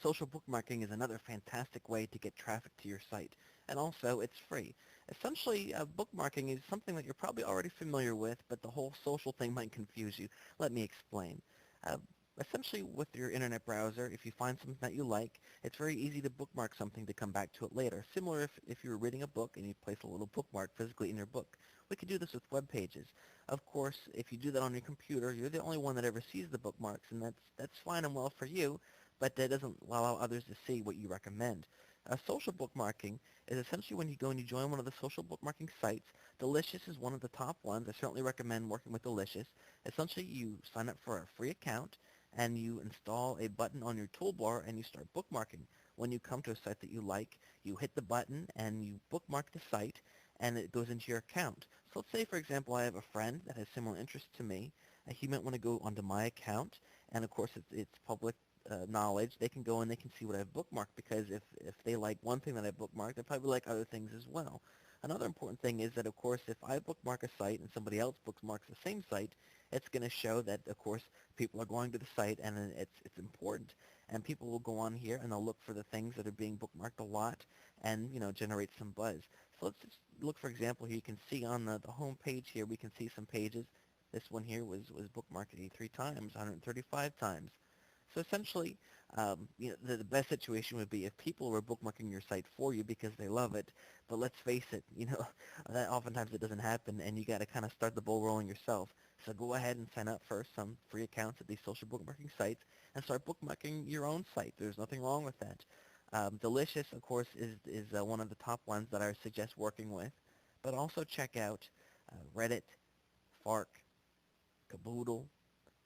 Social bookmarking is another fantastic way to get traffic to your site, and also it's free. Essentially, bookmarking is something that you're probably already familiar with, but the whole social thing might confuse you. Let me explain. Uh, Essentially, with your internet browser, if you find something that you like, it's very easy to bookmark something to come back to it later. Similar if you were reading a book and you place a little bookmark physically in your book. We could do this with web pages. Of course, if you do that on your computer, you're the only one that ever sees the bookmarks, and that's fine and well for you, but that doesn't allow others to see what you recommend. Social bookmarking is essentially when you go and you join one of the social bookmarking sites. Delicious is one of the top ones. I certainly recommend working with Delicious. Essentially, you sign up for a free account and you install a button on your toolbar and you start bookmarking. When you come to a site that you like, you hit the button and you bookmark the site and it goes into your account. So let's say, for example, I have a friend that has similar interests to me. He might want to go onto my account, and of course it's public knowledge. They can go and they can see what I've bookmarked, because if they like one thing that I bookmarked, they probably like other things as well. Another important thing is that, of course, if I bookmark a site and somebody else bookmarks the same site, it's going to show that, of course, people are going to the site and it's important. And people will go on here and they'll look for the things that are being bookmarked a lot and, generate some buzz. So let's just look, for example, here you can see on the home page here, we can see some pages. This one here was bookmarked 83 times, 135 times. So essentially, the best situation would be if people were bookmarking your site for you because they love it. But let's face it, that oftentimes it doesn't happen, and you got to kind of start the ball rolling yourself. So go ahead and sign up for some free accounts at these social bookmarking sites and start bookmarking your own site. There's nothing wrong with that. Delicious, of course, is one of the top ones that I suggest working with. But also check out Reddit, Fark, Caboodle,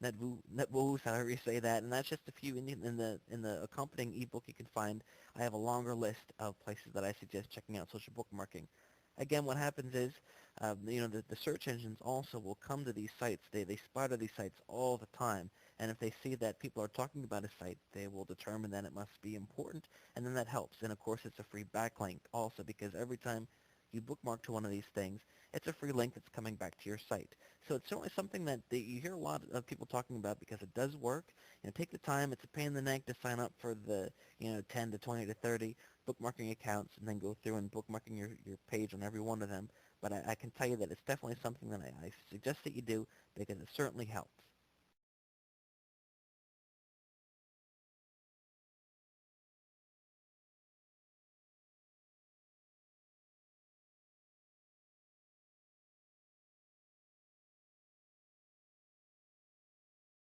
Netboost, however you say that, and that's just a few in the accompanying ebook you can find. I have a longer list of places that I suggest checking out social bookmarking. Again, what happens is, the search engines also will come to these sites. They spotter these sites all the time, and if they see that people are talking about a site, they will determine that it must be important, and then that helps. And of course, it's a free backlink also, because every time you bookmark to one of these things, it's a free link that's coming back to your site. So it's certainly something that you hear a lot of people talking about because it does work. Take the time. It's a pain in the neck to sign up for the 10 to 20 to 30 bookmarking accounts and then go through and bookmarking your page on every one of them. But I can tell you that it's definitely something that I suggest that you do because it certainly helps.